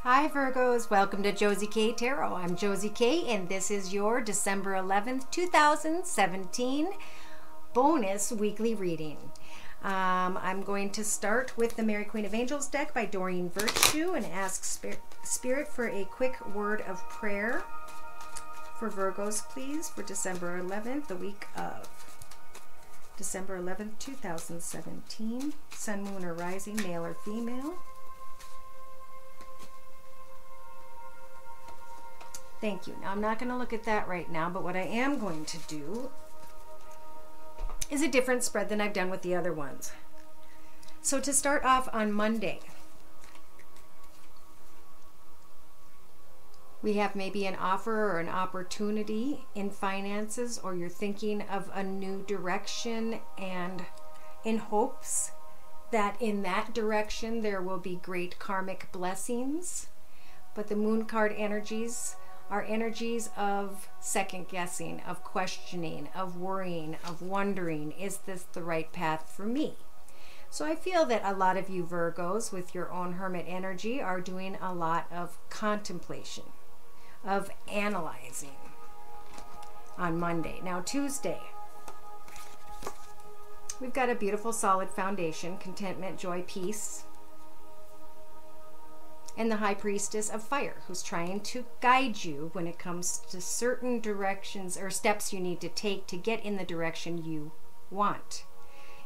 Hi Virgos, welcome to Josie K Tarot. I'm Josie K and this is your December 11th, 2017 bonus weekly reading. I'm going to start with the Mary Queen of Angels deck by ReadingVIRGO and ask Spirit for a quick word of prayer for Virgos, please, for December 11th, the week of December 11th, 2017. Sun, moon, or rising, male or female. Thank you. Now, I'm not going to look at that right now, but what I am going to do is a different spread than I've done with the other ones. So to start off on Monday, we have maybe an offer or an opportunity in finances, or you're thinking of a new direction and in hopes that in that direction there will be great karmic blessings. But the moon card energies are energies of second guessing, of questioning, of worrying, of wondering, is this the right path for me? So I feel that a lot of you Virgos with your own hermit energy are doing a lot of contemplation, of analyzing on Monday. Now Tuesday, we've got a beautiful solid foundation, contentment, joy, peace, and the High Priestess of Fire, who's trying to guide you when it comes to certain directions or steps you need to take to get in the direction you want.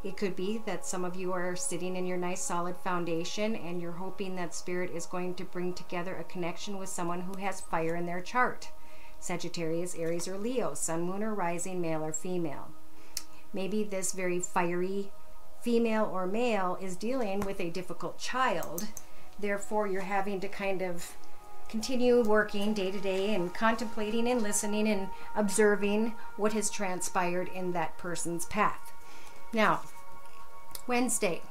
It could be that some of you are sitting in your nice solid foundation and you're hoping that Spirit is going to bring together a connection with someone who has fire in their chart. Sagittarius, Aries, or Leo, sun, moon, or rising, male or female. Maybe this very fiery female or male is dealing with a difficult child. Therefore, you're having to kind of continue working day to day and contemplating and listening and observing what has transpired in that person's path. Now, Wednesday,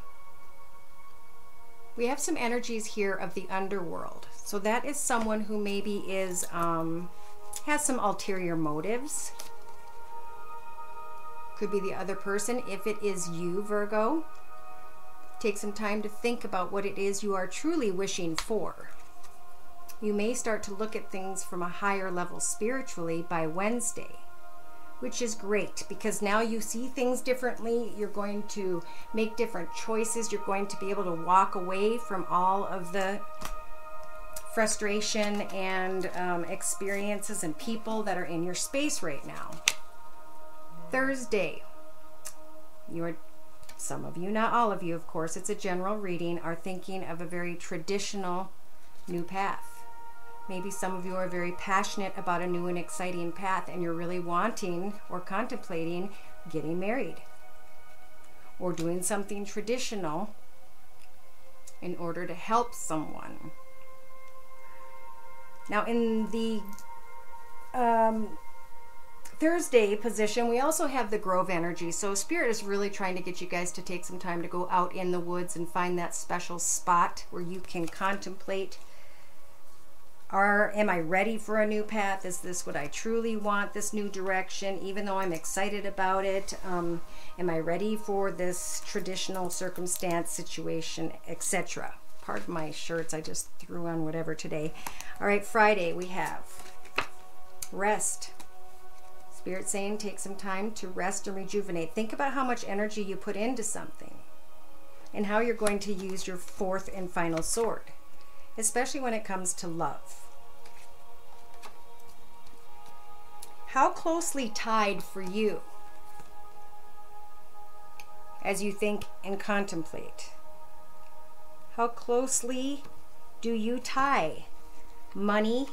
we have some energies here of the underworld. So that is someone who maybe is has some ulterior motives. Could be the other person. If it is you, Virgo, take some time to think about what it is you are truly wishing for. You may start to look at things from a higher level spiritually by Wednesday, which is great because now you see things differently. You're going to make different choices. You're going to be able to walk away from all of the frustration and experiences and people that are in your space right now. Thursday, some of you, not all of you, of course, it's a general reading, are thinking of a very traditional new path. Maybe some of you are very passionate about a new and exciting path and you're really wanting or contemplating getting married or doing something traditional in order to help someone. Now in the Thursday position, we also have the Grove energy. So Spirit is really trying to get you guys to take some time to go out in the woods and find that special spot where you can contemplate, am I ready for a new path? Is this what I truly want, this new direction, even though I'm excited about it? Am I ready for this traditional circumstance, situation, etc.? Pardon my shirts, I just threw on whatever today. All right, Friday we have rest. Spirit saying take some time to rest and rejuvenate. Think about how much energy you put into something and how you're going to use your fourth and final sword, especially when it comes to love. How closely tied for you as you think and contemplate? How closely do you tie money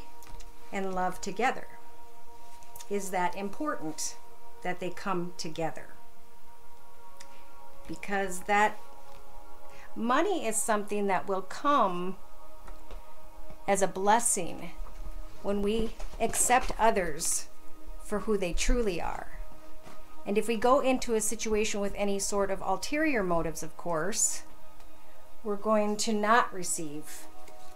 and love together? Is that important that they come together? Because that money is something that will come as a blessing when we accept others for who they truly are. And if we go into a situation with any sort of ulterior motives, of course, we're going to not receive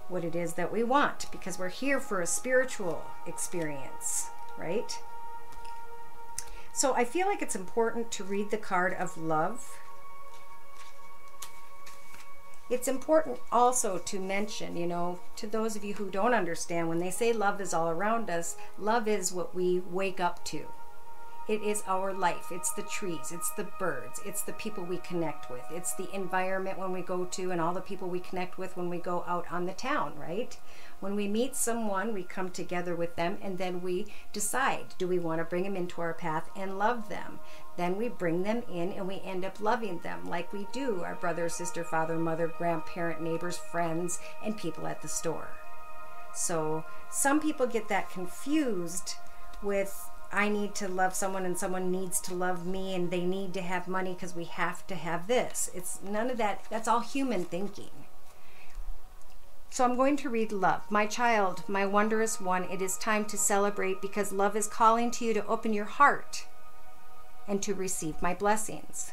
what it is that we want, because we're here for a spiritual experience, right? So I feel like it's important to read the card of love It's important also to mention, you know, to those of you who don't understand, when they say love is all around us, love is what we wake up to. It is our life. It's the trees, it's the birds, it's the people we connect with, it's the environment when we go to, and all the people we connect with when we go out on the town, right? When we meet someone, we come together with them, and then we decide, do we want to bring them into our path and love them? Then we bring them in and we end up loving them like we do our brother, sister, father, mother, grandparent, neighbors, friends, and people at the store. So some people get that confused with, I need to love someone and someone needs to love me and they need to have money because we have to have this. It's none of that. That's all human thinking. So I'm going to read love. My child, my wondrous one, it is time to celebrate because love is calling to you to open your heart and to receive my blessings.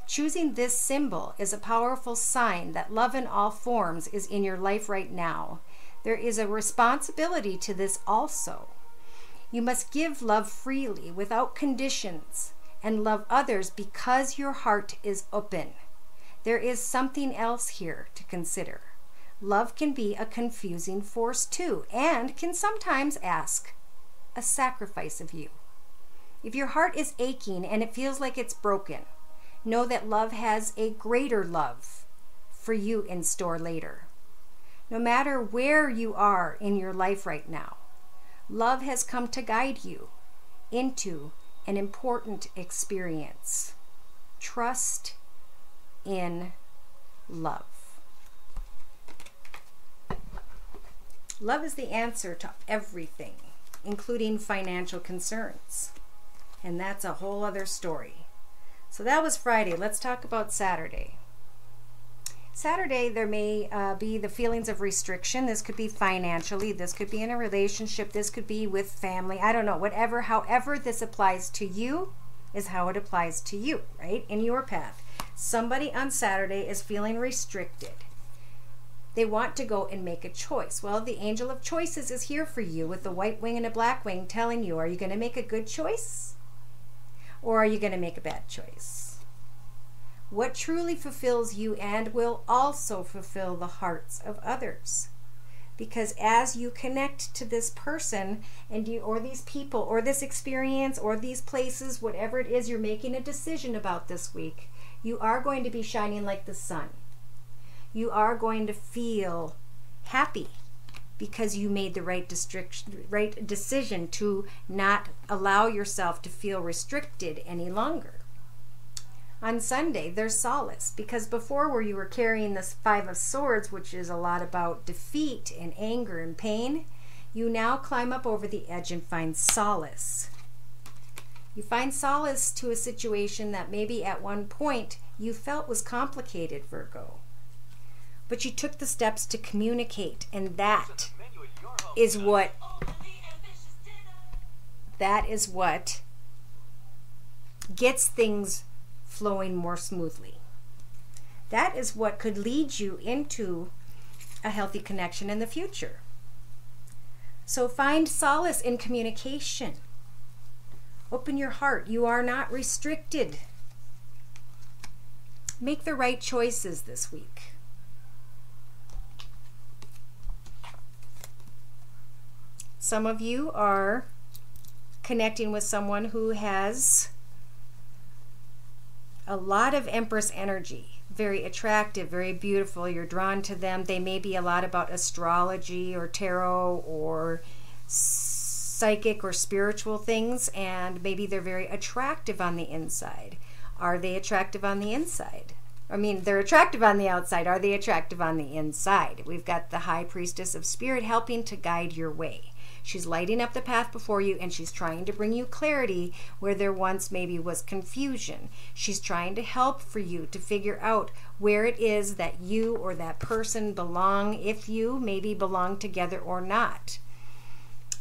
Choosing this symbol is a powerful sign that love in all forms is in your life right now. There is a responsibility to this also. You must give love freely, without conditions, and love others because your heart is open. There is something else here to consider. Love can be a confusing force too, and can sometimes ask a sacrifice of you. If your heart is aching and it feels like it's broken, know that love has a greater love for you in store later. No matter where you are in your life right now, love has come to guide you into an important experience. Trust in love. Love is the answer to everything, including financial concerns. And that's a whole other story. So that was Friday. Let's talk about Saturday. Saturday, there may be the feelings of restriction. This could be financially. This could be in a relationship. This could be with family. I don't know. Whatever, however this applies to you is how it applies to you, right? In your path. Somebody on Saturday is feeling restricted. They want to go and make a choice. Well, the angel of choices is here for you with the white wing and a black wing telling you, are you going to make a good choice? Or are you going to make a bad choice? What truly fulfills you and will also fulfill the hearts of others. Because as you connect to this person and or these people or this experience or these places, whatever it is you're making a decision about this week, you are going to be shining like the sun. You are going to feel happy because you made the right decision to not allow yourself to feel restricted any longer. On Sunday, there's solace, because before, where you were carrying this Five of Swords, which is a lot about defeat and anger and pain, you now climb up over the edge and find solace. You find solace to a situation that maybe at one point you felt was complicated, Virgo. But you took the steps to communicate, and that is what gets things flowing more smoothly. That is what could lead you into a healthy connection in the future. So find solace in communication. Open your heart. You are not restricted. Make the right choices this week. Some of you are connecting with someone who has a lot of Empress energy, very attractive, very beautiful. You're drawn to them. They may be a lot about astrology or tarot or psychic or spiritual things, and maybe they're very attractive on the inside. Are they attractive on the inside? I mean, they're attractive on the outside. Are they attractive on the inside? We've got the High Priestess of Spirit helping to guide your way. She's lighting up the path before you, and she's trying to bring you clarity where there once maybe was confusion. She's trying to help for you to figure out where it is that you or that person belong, if you maybe belong together or not.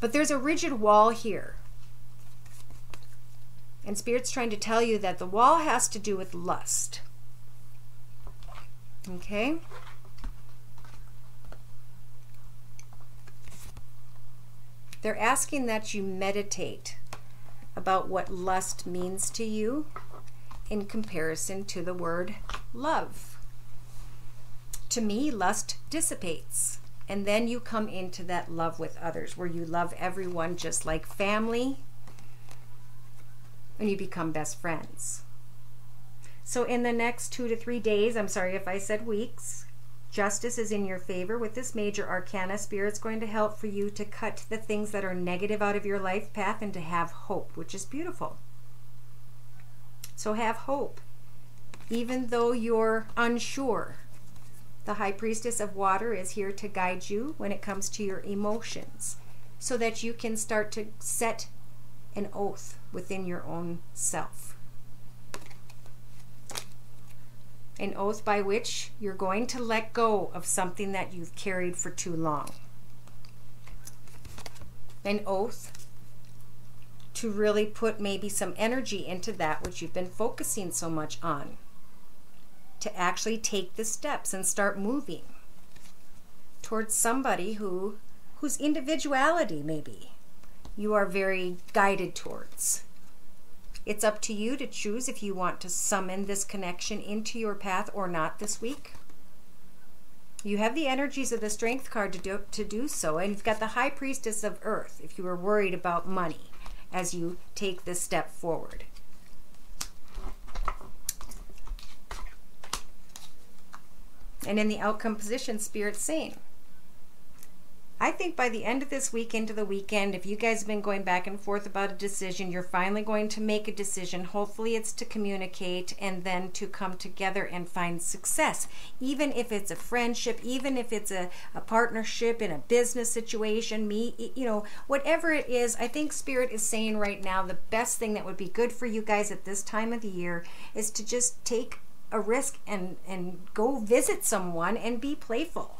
But there's a rigid wall here. And Spirit's trying to tell you that the wall has to do with lust. Okay? They're asking that you meditate about what lust means to you in comparison to the word love. To me, lust dissipates. And then you come into that love with others, where you love everyone just like family, and you become best friends. So in the next 2 to 3 days, I'm sorry if I said weeks, justice is in your favor with this major arcana. Spirit's going to help for you to cut the things that are negative out of your life path and to have hope, which is beautiful. So have hope, even though you're unsure. The High Priestess of Water is here to guide you when it comes to your emotions, so that you can start to set an oath within your own self. An oath by which you're going to let go of something that you've carried for too long. An oath to really put maybe some energy into that which you've been focusing so much on. To actually take the steps and start moving towards somebody whose individuality maybe you are very guided towards. It's up to you to choose if you want to summon this connection into your path or not this week. You have the energies of the Strength card to do so, and you've got the High Priestess of Earth if you are worried about money as you take this step forward. And in the outcome position, Spirit's saying, I think by the end of this week into the weekend, if you guys have been going back and forth about a decision, you're finally going to make a decision. Hopefully it's to communicate and then to come together and find success. Even if it's a friendship, even if it's a partnership in a business situation, whatever it is, I think Spirit is saying right now the best thing that would be good for you guys at this time of the year is to just take a risk and go visit someone and be playful.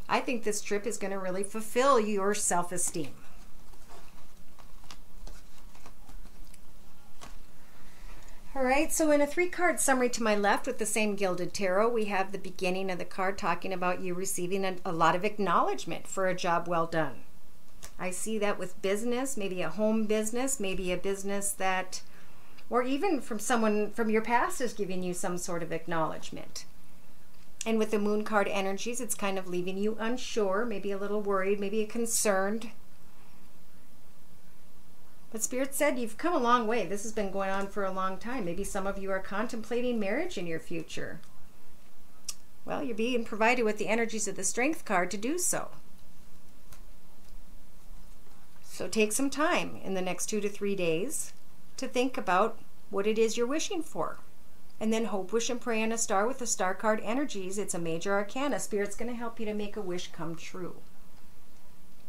I think this trip is going to really fulfill your self-esteem. All right, so in a 3-card summary to my left with the same Gilded Tarot, we have the beginning of the card talking about you receiving a lot of acknowledgement for a job well done. I see that with business, maybe a home business, maybe a business that, or even from someone from your past is giving you some sort of acknowledgement. And with the Moon card energies, it's kind of leaving you unsure, maybe a little worried, maybe concerned. But Spirit said you've come a long way. This has been going on for a long time. Maybe some of you are contemplating marriage in your future. Well, you're being provided with the energies of the Strength card to do so. So take some time in the next 2 to 3 days to think about what it is you're wishing for. And then hope, wish, and pray on a star with the Star card energies. It's a major arcana. Spirit's going to help you to make a wish come true.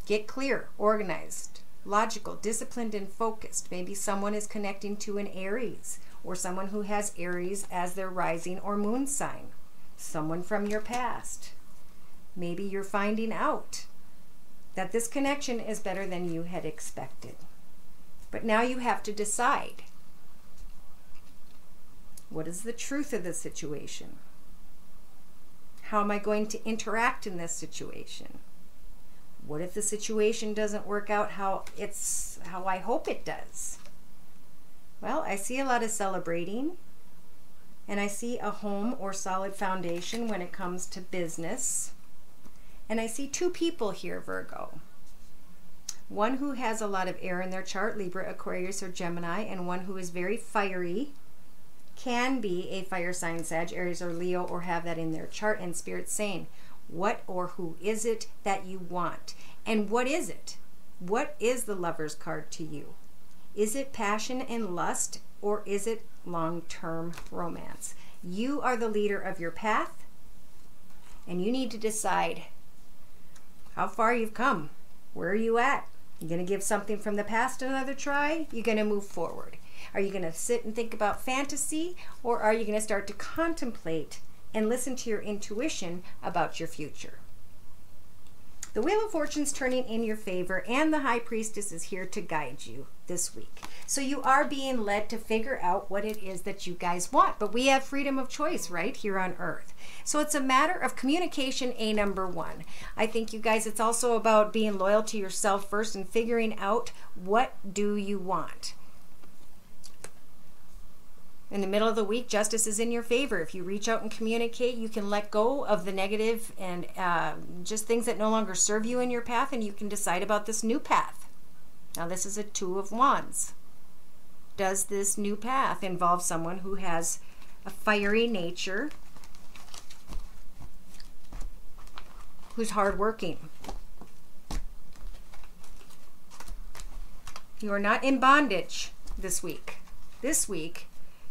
Get clear, organized, logical, disciplined, and focused. Maybe someone is connecting to an Aries, or someone who has Aries as their rising or moon sign. Someone from your past. Maybe you're finding out that this connection is better than you had expected. But now you have to decide. What is the truth of the situation? How am I going to interact in this situation? What if the situation doesn't work out how I hope it does? Well, I see a lot of celebrating, and I see a home or solid foundation when it comes to business. And I see 2 people here, Virgo. One who has a lot of air in their chart, Libra, Aquarius, or Gemini, and one who is very fiery, can be a fire sign, Sag, Aries, or Leo, or have that in their chart. And Spirit's saying, what or who is it that you want? And what is it? What is the Lover's card to you? Is it passion and lust, or is it long-term romance? You are the leader of your path, and you need to decide how far you've come. Where are you at? You're going to give something from the past another try? You're going to move forward. Are you going to sit and think about fantasy, or are you going to start to contemplate and listen to your intuition about your future? The Wheel of Fortune's turning in your favor, and the High Priestess is here to guide you this week. So you are being led to figure out what it is that you guys want. But we have freedom of choice right here on Earth. So it's a matter of communication, number 1. I think you guys, it's also about being loyal to yourself first and figuring out what do you want. In the middle of the week, justice is in your favor. If you reach out and communicate, you can let go of the negative and just things that no longer serve you in your path, and you can decide about this new path. Now, this is a Two of Wands. Does this new path involve someone who has a fiery nature, who's hardworking? You are not in bondage this week. This week,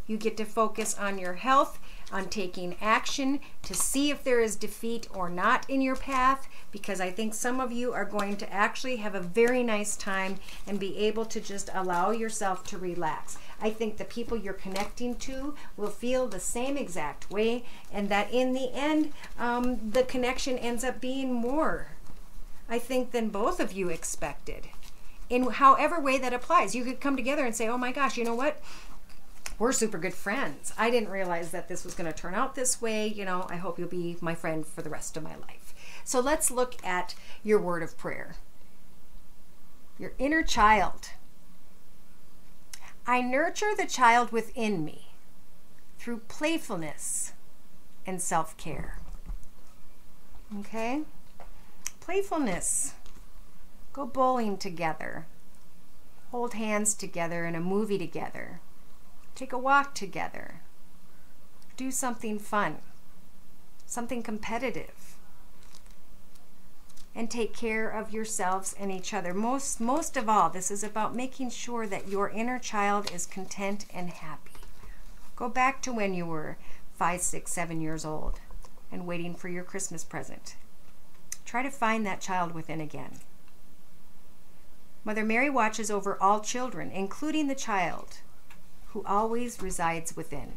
you get to focus on your health, on taking action to see if there is defeat or not in your path, because I think some of you are going to actually have a very nice time and be able to just allow yourself to relax. I think the people you're connecting to will feel the same exact way, and that in the end, the connection ends up being more, I think, than both of you expected. In however way that applies, you could come together and say, oh my gosh, you know what? We're super good friends. I didn't realize that this was going to turn out this way. You know, I hope you'll be my friend for the rest of my life. So let's look at your word of prayer. Your inner child. I nurture the child within me through playfulness and self-care. Okay? Playfulness. Go bowling together. Hold hands together in a movie together. Take a walk together. Do something fun, something competitive. And take care of yourselves and each other. Most of all, this is about making sure that your inner child is content and happy. Go back to when you were 5, 6, 7 years old and waiting for your Christmas present. Try to find that child within again. Mother Mary watches over all children, including the child who always resides within.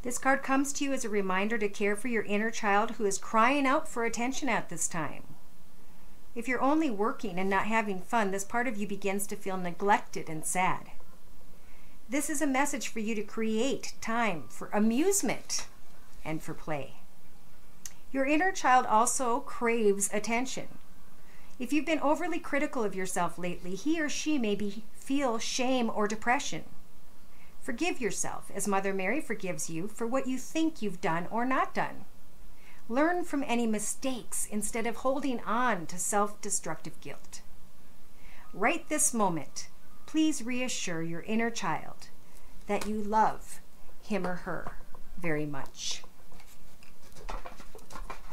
This card comes to you as a reminder to care for your inner child who is crying out for attention at this time. If you're only working and not having fun, this part of you begins to feel neglected and sad. This is a message for you to create time for amusement and for play. Your inner child also craves attention. If you've been overly critical of yourself lately, he or she may feel shame or depression. Forgive yourself as Mother Mary forgives you for what you think you've done or not done. Learn from any mistakes instead of holding on to self-destructive guilt. Right this moment, please reassure your inner child that you love him or her very much.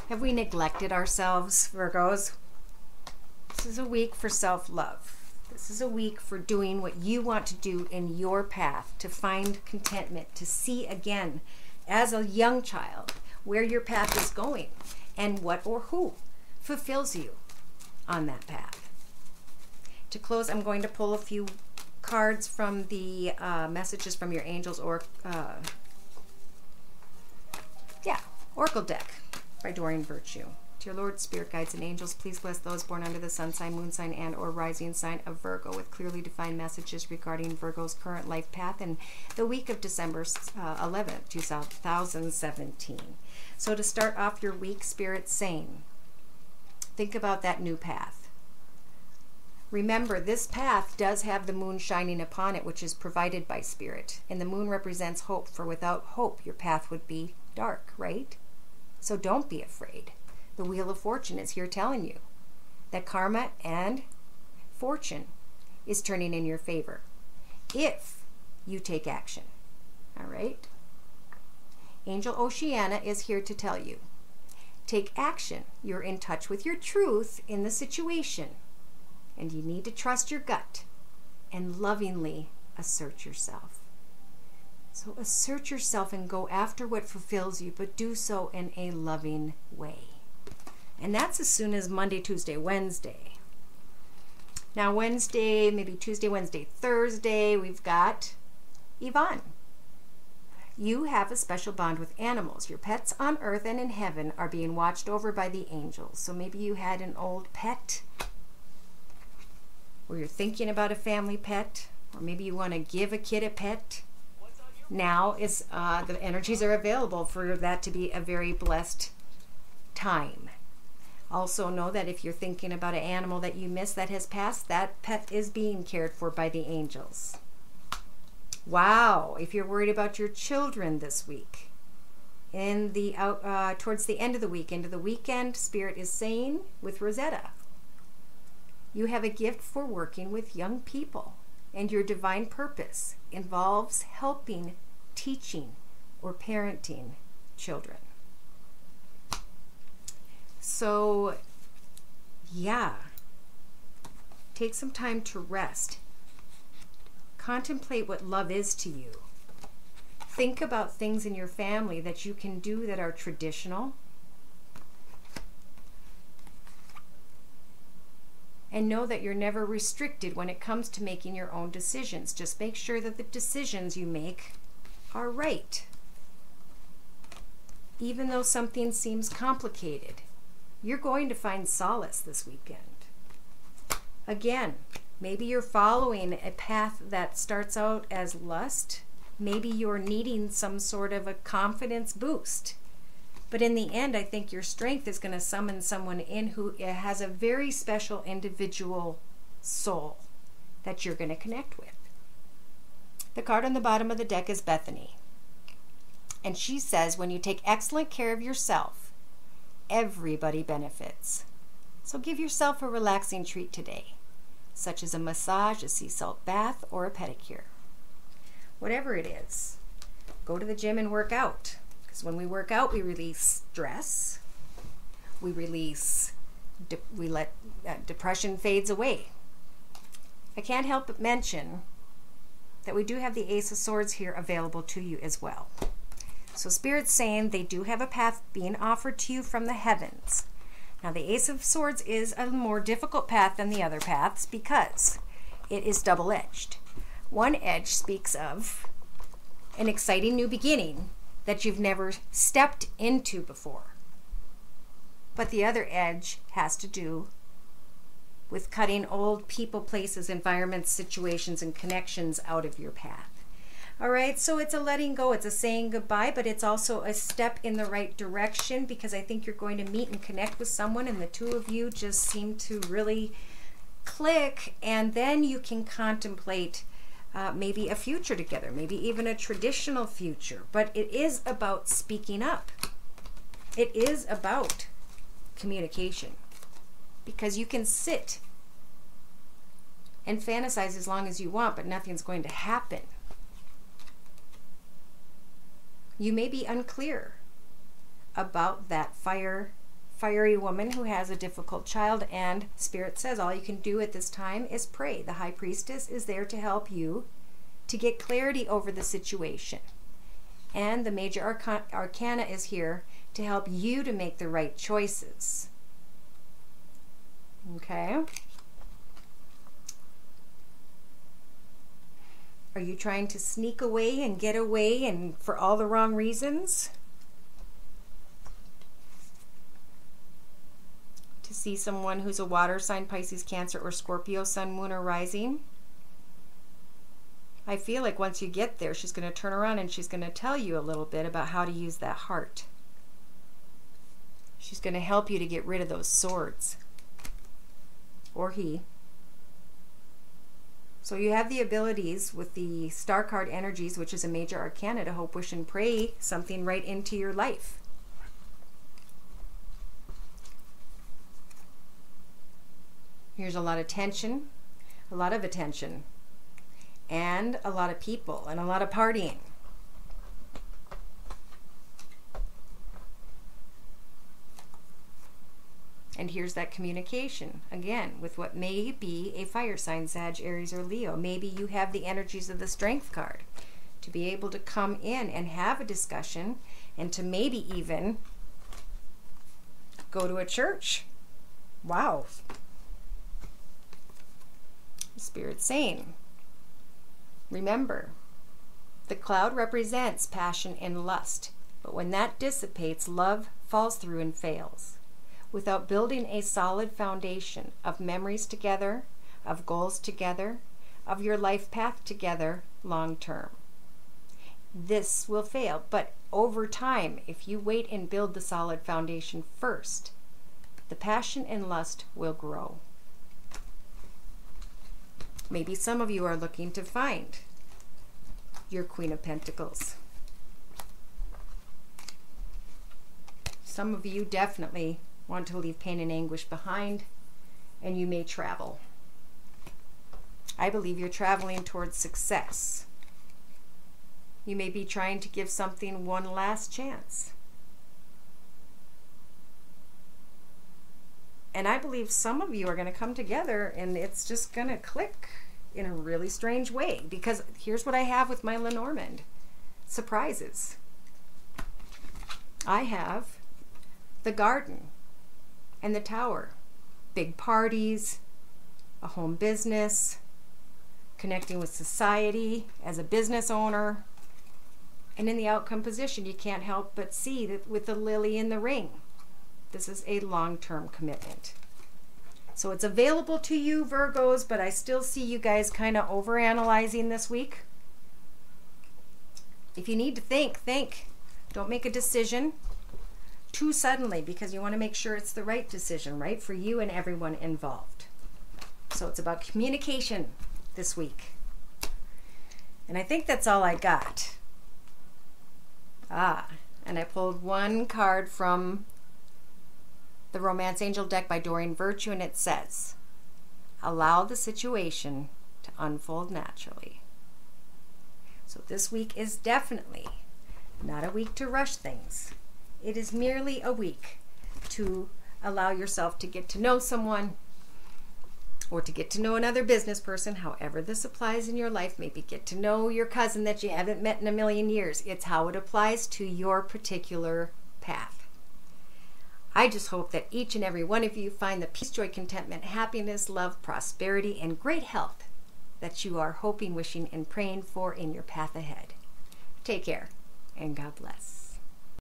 Have we neglected ourselves, Virgos? This is a week for self-love. This is a week for doing what you want to do in your path, to find contentment, to see again, as a young child, where your path is going and what or who fulfills you on that path. To close, I'm going to pull a few cards from the messages from your angels or Oracle deck by Doreen Virtue. Dear Lord, Spirit Guides and Angels, please bless those born under the sun sign, moon sign, and or rising sign of Virgo with clearly defined messages regarding Virgo's current life path in the week of December 11th, 2017. So to start off your week, Spirit's saying, think about that new path. Remember, this path does have the moon shining upon it, which is provided by Spirit. And the moon represents hope, for without hope, your path would be dark, right? So don't be afraid. The Wheel of Fortune is here telling you that karma and fortune is turning in your favor if you take action. All right? Angel Oceana is here to tell you, take action. You're in touch with your truth in the situation, and you need to trust your gut and lovingly assert yourself. So assert yourself and go after what fulfills you, but do so in a loving way. And that's as soon as Monday, Tuesday, Wednesday. Now Wednesday, maybe Tuesday, Wednesday, Thursday, we've got Yvonne. You have a special bond with animals. Your pets on earth and in heaven are being watched over by the angels. So maybe you had an old pet, or you're thinking about a family pet, or maybe you want to give a kid a pet. Now is the energies are available for that to be a very blessed time. Also know that if you're thinking about an animal that you miss that has passed, that pet is being cared for by the angels. Wow, if you're worried about your children this week, in the towards the end of the week, into the weekend, Spirit is saying with Rosetta, you have a gift for working with young people, and your divine purpose involves helping, teaching, or parenting children. So, yeah, take some time to rest. Contemplate what love is to you. Think about things in your family that you can do that are traditional. And know that you're never restricted when it comes to making your own decisions. Just make sure that the decisions you make are right. Even though something seems complicated, you're going to find solace this weekend. Again, maybe you're following a path that starts out as lust. Maybe you're needing some sort of a confidence boost. But in the end, I think your strength is going to summon someone in who has a very special individual soul that you're going to connect with. The card on the bottom of the deck is Bethany. And she says, when you take excellent care of yourself, everybody benefits. So give yourself a relaxing treat today, such as a massage, a sea salt bath, or a pedicure. Whatever it is, go to the gym and work out. Because when we work out, we release stress. We let depression fades away. I can't help but mention that we do have the Ace of Swords here available to you as well. So Spirit's saying they do have a path being offered to you from the heavens. Now the Ace of Swords is a more difficult path than the other paths because it is double-edged. One edge speaks of an exciting new beginning that you've never stepped into before. But the other edge has to do with cutting old people, places, environments, situations, and connections out of your path. All right, so it's a letting go, it's a saying goodbye, but it's also a step in the right direction because I think you're going to meet and connect with someone and the two of you just seem to really click, and then you can contemplate maybe a future together, maybe even a traditional future. But it is about speaking up. It is about communication because you can sit and fantasize as long as you want, but nothing's going to happen. You may be unclear about that fiery woman who has a difficult child, and Spirit says all you can do at this time is pray. The High Priestess is there to help you to get clarity over the situation. And the Major Arcana is here to help you to make the right choices. Okay? Are you trying to sneak away and get away and for all the wrong reasons? To see someone who's a water sign, Pisces, Cancer, or Scorpio, Sun, Moon, or Rising? I feel like once you get there, she's going to turn around and she's going to tell you a little bit about how to use that heart. She's going to help you to get rid of those swords. Or he. So you have the abilities with the Star card energies, which is a Major Arcana, to hope, wish, and pray something right into your life. Here's a lot of tension, a lot of attention, and a lot of people, and a lot of partying. And here's that communication, again, with what may be a fire sign, Sag, Aries, or Leo. Maybe you have the energies of the Strength card to be able to come in and have a discussion and to maybe even go to a church. Wow. Spirit saying, remember, the cloud represents passion and lust, but when that dissipates, love falls through and fails. Without building a solid foundation of memories together, of goals together, of your life path together long term, this will fail. But over time, if you wait and build the solid foundation first, The passion and lust will grow. Maybe some of you are looking to find your Queen of Pentacles. Some of you definitely want to leave pain and anguish behind, and you may travel. I believe you're traveling towards success. You may be trying to give something one last chance. And I believe some of you are going to come together and it's just going to click in a really strange way, because here's what I have with my Lenormand. Surprises. I have the Garden and the Tower. Big parties, a home business, connecting with society as a business owner. And in the outcome position, you can't help but see that with the lily in the ring. This is a long-term commitment. So it's available to you, Virgos, but I still see you guys kind of overanalyzing this week. If you need to think. Don't make a decision too suddenly, because you want to make sure it's the right decision, right, for you and everyone involved. So it's about communication this week. And I think that's all I got. And I pulled one card from the Romance Angel deck by ReadingVIRGO, and it says, allow the situation to unfold naturally. So this week is definitely not a week to rush things. It is merely a week to allow yourself to get to know someone, or to get to know another business person, however this applies in your life. Maybe get to know your cousin that you haven't met in a million years. It's how it applies to your particular path. I just hope that each and every one of you find the peace, joy, contentment, happiness, love, prosperity, and great health that you are hoping, wishing, and praying for in your path ahead. Take care, and God bless.